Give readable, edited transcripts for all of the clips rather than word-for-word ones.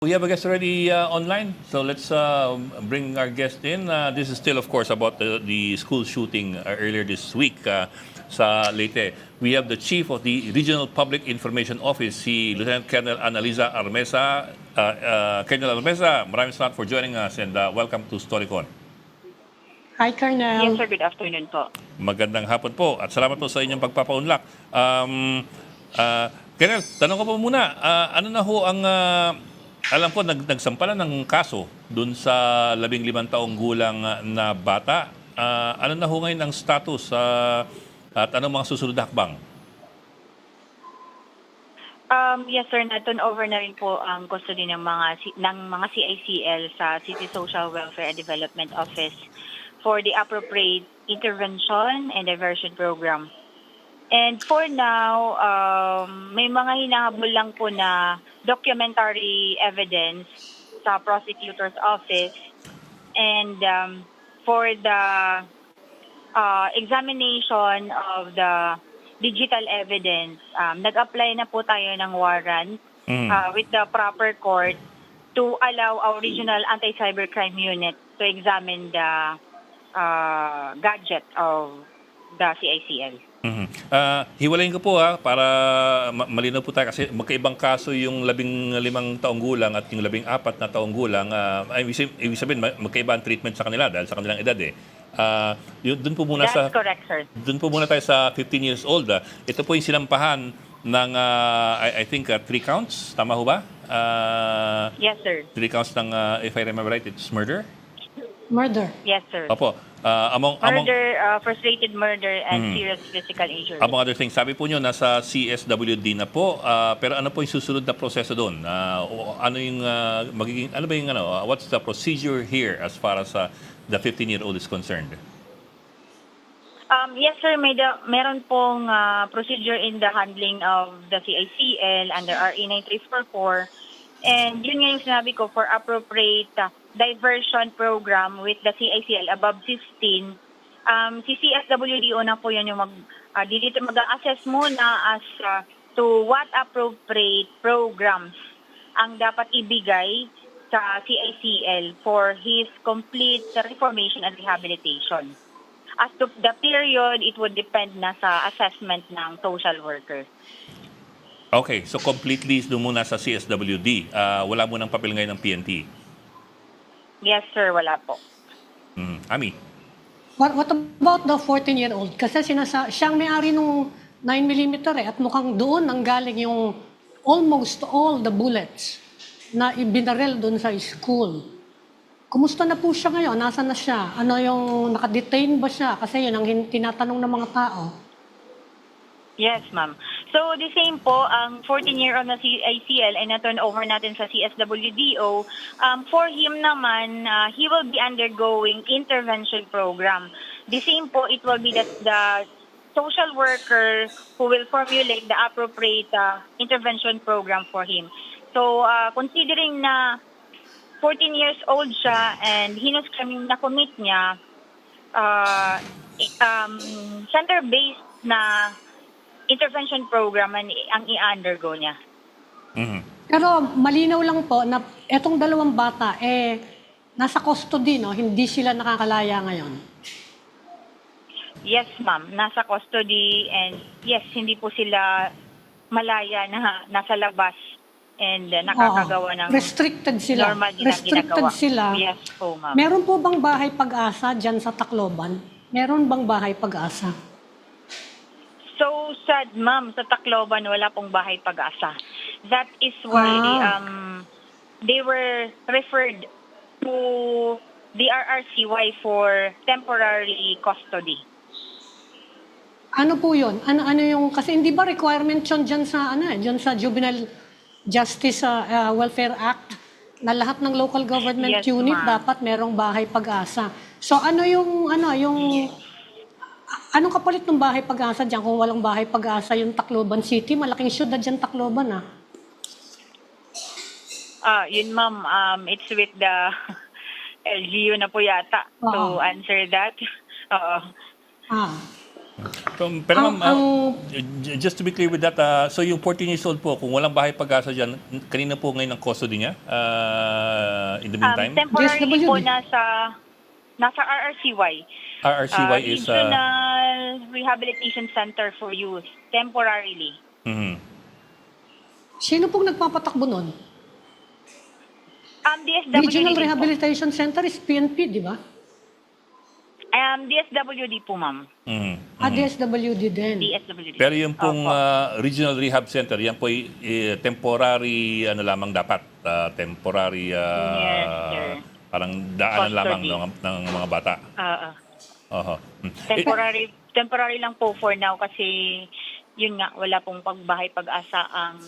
We have a guest already online, so let's bring our guest in. This is still, of course, about the school shooting earlier this week sa Leyte. We have the Chief of the Regional Public Information Office, si Lieutenant Colonel Analiza Armesa. Colonel Armesa, maraming salamat for joining us and welcome to Storycon. Hi, Yes, Colonel. sir. Good afternoon po. Magandang hapon po at salamat po sa inyong pagpapaunlak. Colonel, tanong ko po muna, ano na ho ang, alam ko nagsampalan ng kaso dun sa 15 taong gulang na bata. Ano na ho ngayon ang status at anong mga susunod na hakbang? Yes, sir. Na-turn over na rin po ang custody ng mga CICL sa City Social Welfare and Development Office for the appropriate intervention and diversion program. And for now, may mga hinahabol lang po na documentary evidence sa prosecutor's office. And for the examination of the digital evidence, nag-apply na po tayo ng warrant with the proper court to allow our regional anti-cybercrime unit to examine the gadget of the CICL. Hiwalayin ko po para malinaw po tayo kasi magkaibang kaso yung 15 taong gulang at yung 14 na taong gulang. Ibig sabihin, magkaiba ang treatment sa kanila dahil sa kanilang edad eh. Doon po muna That's correct, sir. Doon po muna tayo sa 15 years old. Ito po yung sinampahan ng, I think, 3 counts. Tama ho ba? Yes, sir. 3 counts ng, if I remember right, it's murder? Murder. Yes, sir. Opo. Among Frustrated murder and serious physical injury. among other things, sabi po nyo, nasa CSWD na po. Pero ano po yung susunod na proseso doon? Ano yung magiging, ano ba yung, what's the procedure here as far as the 15-year-old is concerned? Yes, sir. Meron pong procedure in the handling of the CICL under RA 9344. And yun nga yung sinabi ko, for appropriate diversion program with the CICL above 16, si CSWD una po yun yung mag-assess muna as to what appropriate programs ang dapat ibigay sa CICL for his complete reformation and rehabilitation. As to the period, it would depend na sa assessment ng social worker. Okay, so completely doon muna sa CSWD. Wala mo ng papel ngayon ng PNP. Yes, sir. Wala po. Ami? What about the 14-year-old? Kasi siyang may-ari nung 9mm at mukhang doon ang galing yung almost all the bullets na ibinaril doon sa school. Kumusta na po siya ngayon? Nasaan na siya? Ano yung nakadetain ba siya? Kasi yun ang tinatanong ng mga tao. Yes, ma'am. So, the same po, ang 14-year-old na CICL ay na-turn over natin sa CSWDO. For him naman, he will be undergoing intervention program. The same po, it will be the social worker who will formulate the appropriate intervention program for him. So, considering na 14 years old siya and hinos kami na-commit niya, center-based na intervention program ang i-undergo niya. Pero malinaw lang po na etong dalawang bata, nasa custody, no? Hindi sila nakakalaya ngayon. Yes, ma'am. Nasa custody and yes, hindi po sila malaya na nasa labas and nakakagawa ng Restricted sila. normal Restricted ginagawa. sila. Yes po, ma'am. Meron po bang bahay pag-asa dyan sa Tacloban? Meron bang bahay pag-asa? So sad, ma'am, sa Tacloban wala pong bahay pag-asa. That is why they were referred to the RRCY for temporary custody. Ano po yun? Ano yung, kasi hindi ba requirement yun dyan sa, dyan sa Juvenile Justice Welfare Act na lahat ng local government Yes, unit ma'am. dapat merong bahay pag-asa. So anong kapalit ng bahay pag-asa dyan kung walang bahay pag-asa yung Tacloban City? Malaking syudad dyan Tacloban Yun, ma'am, it's with the LGU na po yata to answer that. Oo. Pero ma'am, Ang- just to be clear with that, so yung 14 years old po, kung walang bahay pag-asa dyan, kanina po ngayon ang custody niya in the meantime? Temporarily po DSWD. nasa RRCY. RRCY is... Regional Rehabilitation Center for Youth, temporarily. mhm. Sino pong nagpapatakbo nun? DSWD Regional din po. Rehabilitation Center is PNP, di ba? DSWD po, ma'am. Mhm. DSWD din. DSWD. Pero yung pong Opo. Regional Rehab Center, yan po ay temporary ano lamang dapat, temporary Yes, sir. parang daanan lamang Custody. ng mga bata. Oo. Oho. Temporary lang po for now kasi yun nga, wala pong pagbahay pag-asa ang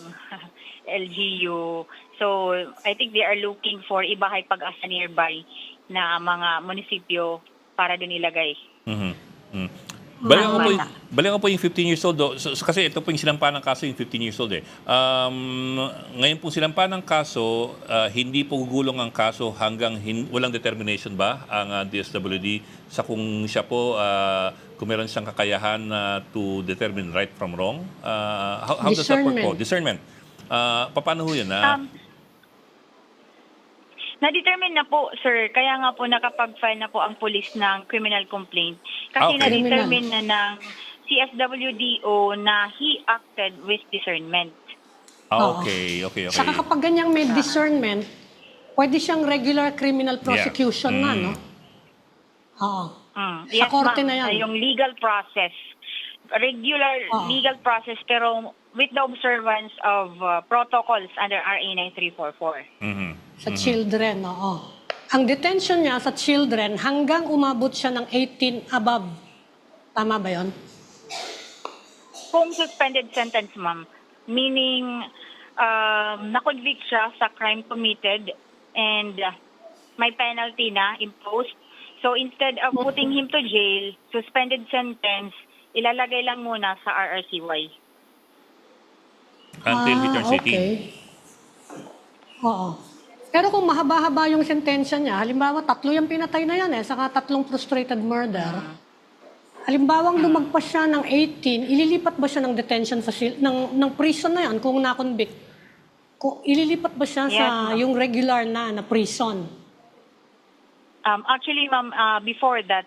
LGU. So, I think they are looking for ibahay pag-asa nearby na mga munisipyo para doon ilagay. Mhm. Mhm. Bata. Balikan ko po yung 15 years old. So, kasi ito po yung sinampa ng kaso, yung 15 years old eh. Ngayon po sinampa ng kaso, hindi po gugulong ang kaso hanggang walang determination ba ang DSWD sa kung siya po, kung meron siyang kakayahan to determine right from wrong? How does that work po? Discernment. Paano ho yun? Na-determine na po, sir. Kaya nga po nakapag-file na po ang pulis ng criminal complaint. Kasi Okay. na-determine na ng CSWDO na he acted with discernment. Okay. Saka kapag ganyang may discernment, pwede siyang regular criminal prosecution na, no? Oo. Sa korte ma'am. na yan. Yung legal process. Regular legal process pero with the observance of protocols under RA 9344. Mhm. Sa children, oo. Ang detention niya sa children hanggang umabot siya ng 18 above. Tama ba yon? Kung suspended sentence, ma'am, meaning na-convict siya sa crime committed and may penalty na imposed. So instead of putting him to jail, suspended sentence, ilalagay lang muna sa RRCY. Until he turns 18. Okay. Oo. Pero kung mahaba-haba yung sentensya niya, halimbawa 3 yung pinatay na yan saka 3 frustrated murder. Halimbawang lumagpas siya ng 18, ililipat ba siya ng detention facility, ng prison na yan kung na-convict? Ililipat ba siya Yes, sa ma'am. yung regular na prison? Actually, ma'am, before that,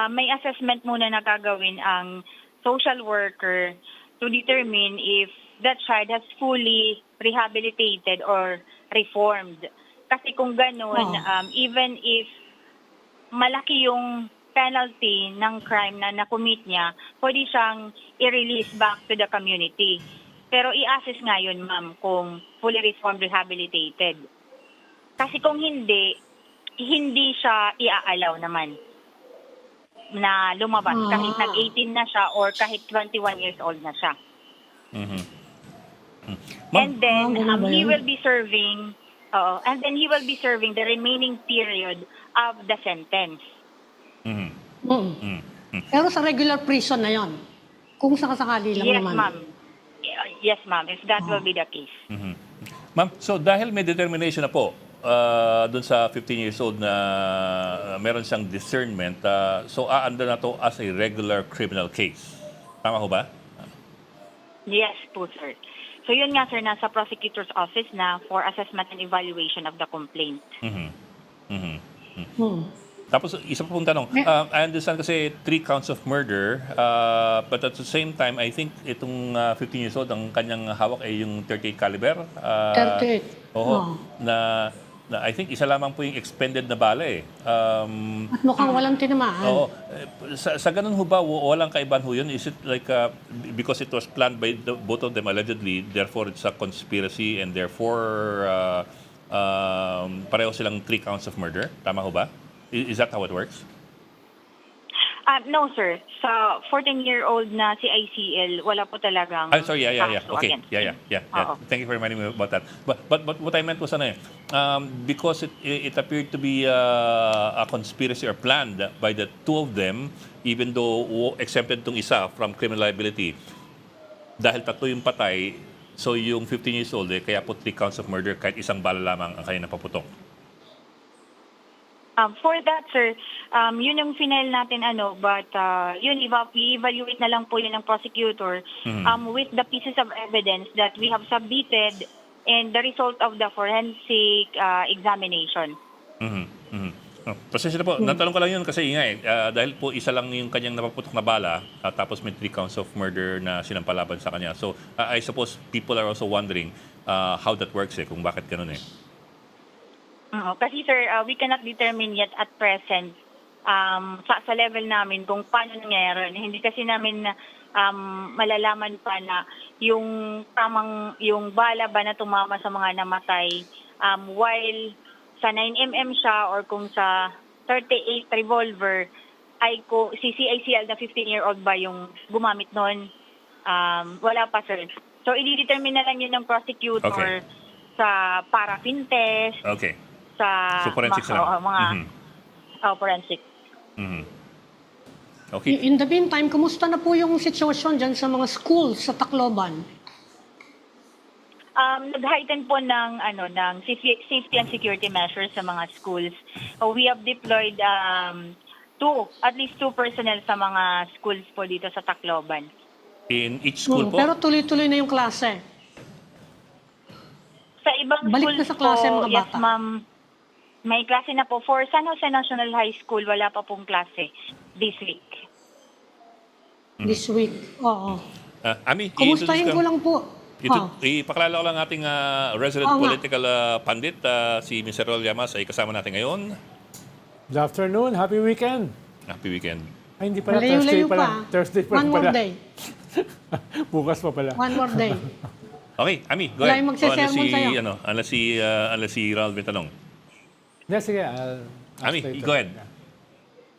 may assessment muna na gagawin ang social worker to determine if that child has fully rehabilitated or reformed. Kasi kung ganun, even if malaki yung penalty ng crime na na-commit niya, pwede siyang i-release back to the community. Pero i-assess nga yun, ma'am, kung fully reformed, rehabilitated. Kasi kung hindi siya i-allow naman na lumabas kahit nag-18 na siya or kahit 21 years old na siya. Mhm. And then ganun ba he yun? will be serving the remaining period of the sentence. Mhm. Pero sa regular prison na yon, kung sakasakali lang Yes, naman. ma'am. Yes, ma'am, if that will be the case. Mhm. Ma'am, so dahil may determination na po dun sa 15 years old na meron siyang discernment, so aanda na to as a regular criminal case. Tama ho ba? Yes po, sir. So yun nga, sir, nasa prosecutor's office na for assessment and evaluation of the complaint. Mhm. Mhm. Hmm. Tapos, isa pa pong tanong. I understand kasi 3 counts of murder, but at the same time, I think itong 15 years old, ang kanyang hawak ay yung 38 caliber. 38. Oo. Na I think isa lamang po yung expended na bala eh. At mukhang walang tinamaan. Oo. Sa ganun ho ba, walang kaibahan ho yun? Is it like, because it was planned by both of them allegedly, therefore it's a conspiracy and therefore pareho silang 3 counts of murder? Tama ho ba? Is that how it works? No, sir. Sa 14-year-old na si ICL, wala po talagang Sorry, yeah. kaso Okay, against yeah. Oo. Thank you for reminding me about that. But what I meant was because it appeared to be a conspiracy or planned by the 2 of them, even though exempted tong isa from criminal liability, dahil 3 yung patay, so yung 15 years old, kaya po 3 counts of murder kahit isang bala lamang ang kanyang napaputok. For that, sir, yun yung final natin, but yun, i-evaluate na lang po yun ng prosecutor with the pieces of evidence that we have submitted and the result of the forensic examination. Mhm, mhm. Oh, pasensya na po. Natanong ko lang yun kasi dahil po isa lang yung kanyang napaputok na bala, tapos may 3 counts of murder na sinampalaban sa kanya. So, I suppose people are also wondering how that works kung bakit ganun eh. Kasi sir, we cannot determine yet at present sa level namin kung paano nangyayari. Hindi kasi namin malalaman pa na yung yung bala ba na tumama sa mga namatay while sa 9mm siya or kung sa 38 revolver ay si CICL na 15-year-old ba yung gumamit noon. Wala pa sir. So i-determine na lang yun ng prosecutor Okay. sa paraffin test, Okay. sa So, forensics na lang. mga forensic. Mhm. Okay. In the meantime, kumusta na po yung sitwasyon dyan sa mga schools sa Tacloban? Nag-heighten po ng safety and security measures sa mga schools. We have deployed at least two personnel sa mga schools po dito sa Tacloban. In each school po? Pero tuloy-tuloy na yung klase. Sa ibang Balik na schools sa klase po, mga yes bata. ma'am, may klase na po. For San Jose National High School, wala pa pong klase this week. This week. Oo. Ami, Kumustahin ko lang po. Ipakilala ko lang ating resident Oo nga. political pandit, si Mr. Rol Llamas ay kasama natin ngayon. Good afternoon. Happy weekend. Happy weekend. Ay, hindi pala. Malayo-layo Thursday pala. pa. Thursday pa One more pala. day. Bukas pa pala. One more day. Okay, Ami, go Wala ahead. yung magsesermon sa'yo. Unless si Raul may tanong. Hindi, sige. I'll ask Ami, later. go ahead.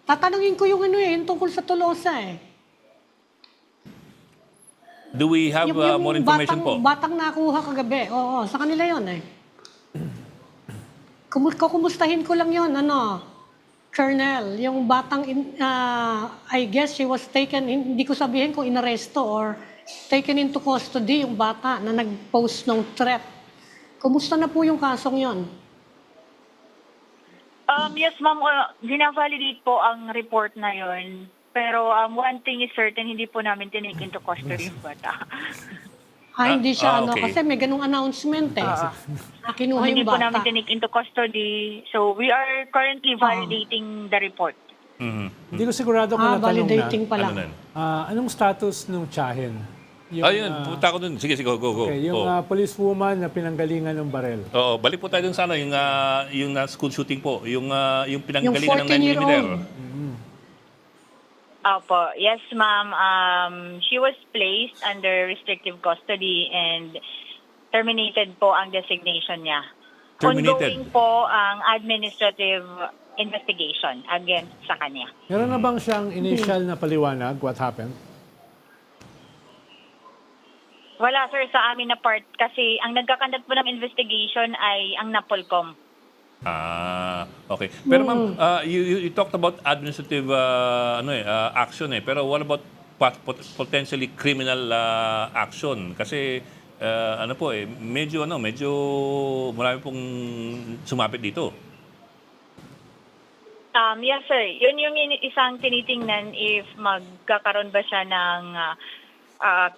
Tatanungin ko yung yung tungkol sa Tolosa eh. Do we have more information po? Batang nakuha kagabi. Oo, sa kanila yon eh. Kumustahin ko lang yon Colonel, yung batang, I guess she was taken, hindi ko sabihin kung inaresto or taken into custody yung bata na nag-post ng threat. Kumusta na po yung kasong yon? Yes, ma'am. Gina-validate po ang report na yon. Pero one thing is certain, hindi po namin tinake into custody yung bata. Hindi siya okay. kasi may ganung announcement eh. Kinuha Hindi yung po bata. namin tinake into custody. So we are currently validating the report. Mhm. Hindi ko sigurado kung natanong Validating na. pa lang. Ano nun? Anong status ng tsahin? Ayun, punta ko dun. Sige, go. Okay, yung policewoman na pinanggalingan ng barel. Oo, balik po tayo dun sa yung school shooting po. Yung pinanggalingan ng 14-year-old. 9mm. Opo. Yes, ma'am. She was placed under restrictive custody and terminated po ang designation niya. Terminated? Ongoing po ang administrative investigation against sa kanya. Meron na bang siyang initial na paliwanag what happened? Wala, sir, sa amin na part kasi ang nagkakandak po ng investigation ay ang NAPOLCOM. Okay. Pero ma'am, you talked about administrative action eh. Pero what about potentially criminal action? Kasi medyo marami pong sumapit dito. Yes, sir. Yun yung isang tinitingnan if magkakaroon ba siya ng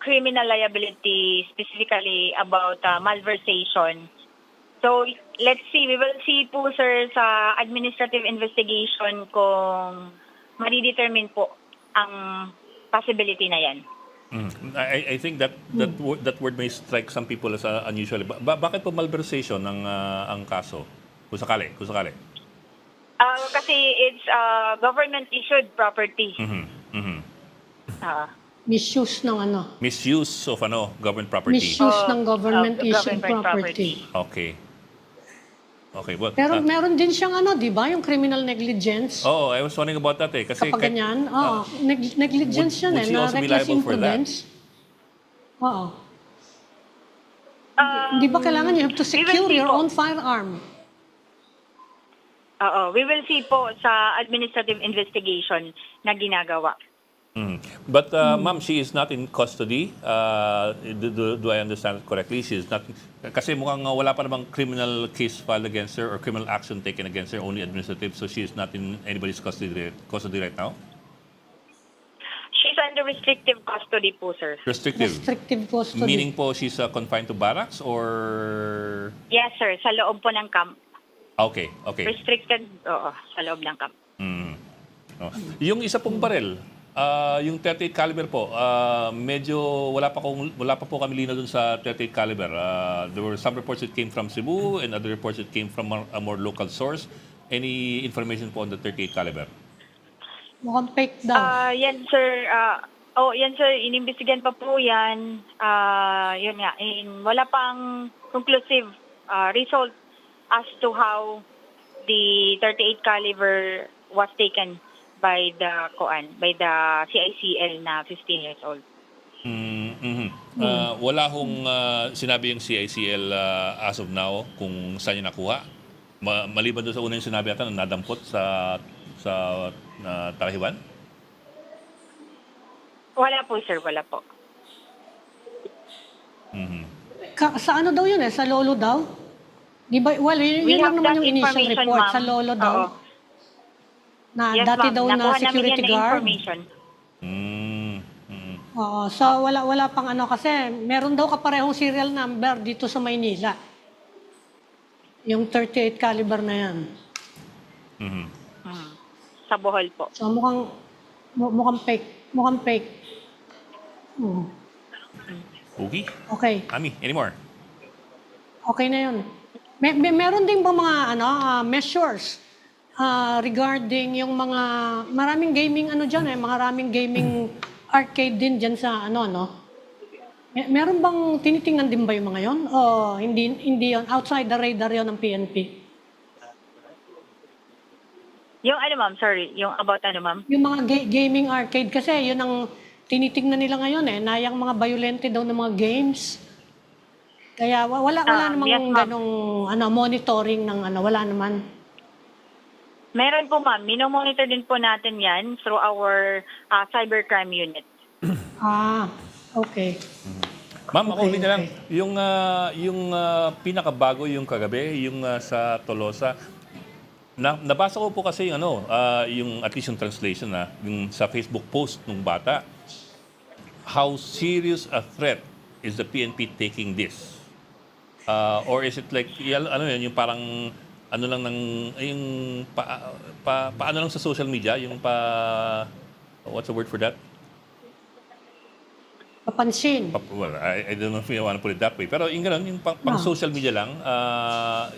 criminal liability, specifically about malversation. So, let's see. We will see po, sir, sa administrative investigation kung madidetermine po ang possibility na yan. I think that word may strike some people as unusual. Bakit po malversation ang kaso? Kung sakali. Kasi it's government-issued property. Misuse ng Misuse of government property. Misuse ng government-issued government property. Okay, well, Pero meron din siyang di ba, yung criminal negligence. I was wondering about that eh. Kasi Kapag ganyan, negligence would yan she na also be reckless liable for that? imprudence. Oo. Di ba kailangan you have to we will secure see your po. own firearm? We will see po sa administrative investigation na ginagawa. But ma'am, she is not in custody. Do I understand it correctly? She is not, kasi mukhang wala pa namang criminal case filed against her or criminal action taken against her, only administrative. So she is not in anybody's custody right now. She's under restrictive custody po, sir. Restrictive. Restrictive custody. Meaning po she's confined to barracks or... Yes, sir. Sa loob po ng camp. Okay, okay. Restricted, oo, sa loob ng camp. Oh. Yung isa pong barel, yung 38 caliber po, medyo wala pa po kami linaw dun sa 38 caliber. There were some reports that came from Cebu and other reports that came from a more local source. Any information po on the 38 caliber? Mukhang fake daw. Yan, sir. Yan, sir. Inimbestigan pa po yan. Yun nga. Wala pang conclusive result as to how the 38 caliber was taken by the CICL na 15 years old. Wala hong sinabi yung CICL as of now kung saan niya nakuha. Maliban doon sa una yung sinabi ata na nadampot sa Tarahiban? Wala po, sir. Wala po. Sa ano daw yun eh? Sa Lolo daw? Di ba? Well, We yun lang have naman that yung initial information, report. ma'am. Sa Lolo daw. Oo. Na Yes, dati ma'am. daw na Nakuha security namin yan na guard. information. Oo, so wala pang ano kasi meron daw kaparehong serial number dito sa Maynila. Yung 38 caliber na yan. Sa Bohol po. So mukhang fake. Mukhang fake. Okay. Okay. Ami, anymore? Okay na yun. Meron din ba mga measures regarding yung mga maraming gaming maraming gaming arcade din diyan sa meron bang tinitingnan din ba yung mga yon o hindi yon, outside the radar yon ng PNP? Yung ma'am, sorry. Yung about ma'am? Yung mga gaming arcade kasi yun ang tinitingnan nila ngayon na yung mga violente daw ng mga games. Kaya wala namang yes, ma'am. ganong monitoring ng wala naman. Meron po, ma'am. Minomonitor din po natin yan through our cybercrime unit. Okay. Ma'am, ako Okay, ulit na lang. Yung pinakabago yung kagabi, yung sa Tolosa, nabasa ko po kasi yung at least yung translation yung sa Facebook post ng bata. How serious a threat is the PNP taking this? Or is it like yung parang lang ng yung paano lang sa social media, yung what's the word for that? Papansin. Well, I don't know if you want to put it that way. Pero yung ganun, yung pang social media lang,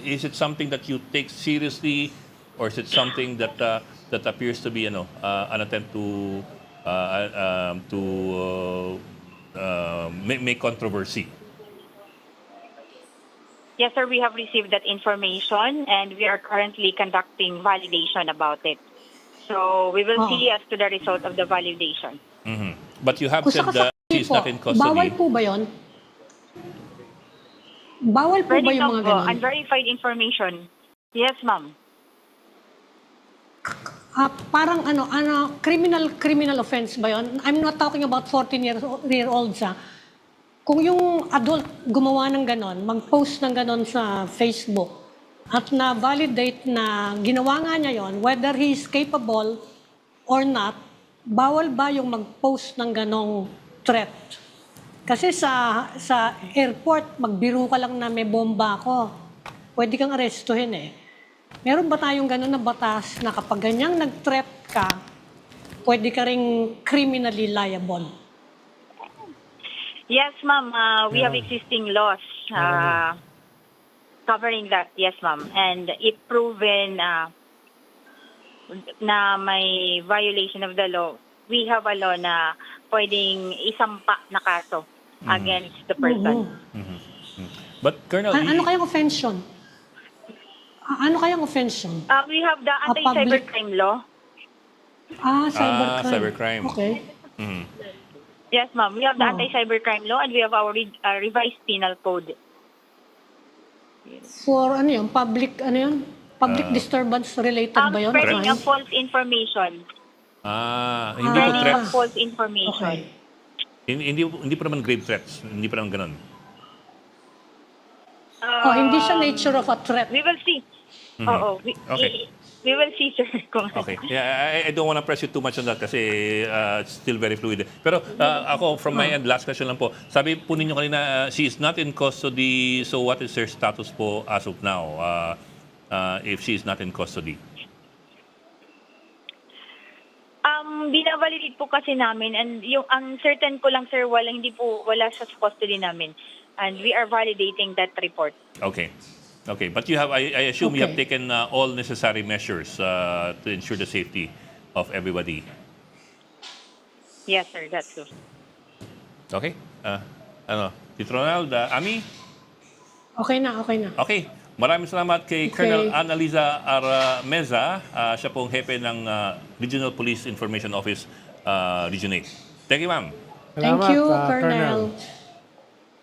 is it something that you take seriously or is it something that appears to be an attempt to make controversy? Yes, sir. We have received that information and we are currently conducting validation about it. So we will see as to the result of the validation. But you have Kung said that she's not in custody. Bawal po ba yun? Bawal po ba Ready yung mga po. ganun? Unverified information. Yes, ma'am. Parang criminal offense ba yun? I'm not talking about 14-year-olds Kung yung adult gumawa ng ganon, mag-post ng ganon sa Facebook at na-validate na ginawa nga niya yon, whether he is capable or not, bawal ba yung mag-post ng ganong threat? Kasi sa airport, magbiro ka lang na may bomba ako. Pwede kang arestuhin Meron ba tayong ganon na batas na kapag ganyang nag-threat ka, pwede ka ring criminally liable? Yes, ma'am. We have existing laws covering that. Yes, ma'am. And if proven na may violation of the law, we have a law na pwedeng isampa na kaso against the person. But Colonel, Ano kayang offense yun? Ano kayang offense yun? We have the anti-cybercrime law. Cybercrime. cybercrime. Okay. Yes, ma'am. We have the anti-cybercrime law and we have our revised penal code. For public, public disturbance related ba yun? Spreading Crime? of false information. Hindi po Spreading threats. of false information. Okay. Hindi po naman grave threats. Hindi pa naman ganun. Hindi siya nature of a threat. We will see. Oo. Okay. We will see, sir. Kung Okay. Yeah, I don't want to press you too much on that kasi it's still very fluid. Pero ako, from my end, last question lang po. Sabi po ninyo kanina, she is not in custody. So what is her status po as of now if she is not in custody? Binavalidate po kasi namin and yung ang certain ko lang, sir, wala siya sa custody namin. And we are validating that report. Okay. Okay. But you have, I assume you have Okay. taken all necessary measures to ensure the safety of everybody. Yes, sir, that's true. Okay? Tito Ronald, Ami? Okay na. Okay. Maraming salamat kay Okay. Colonel Annaliza Arameza. Siya pong hepe ng Regional Police Information Office, Region 8. Thank you, ma'am. Thank Salamat, you, Colonel. Colonel.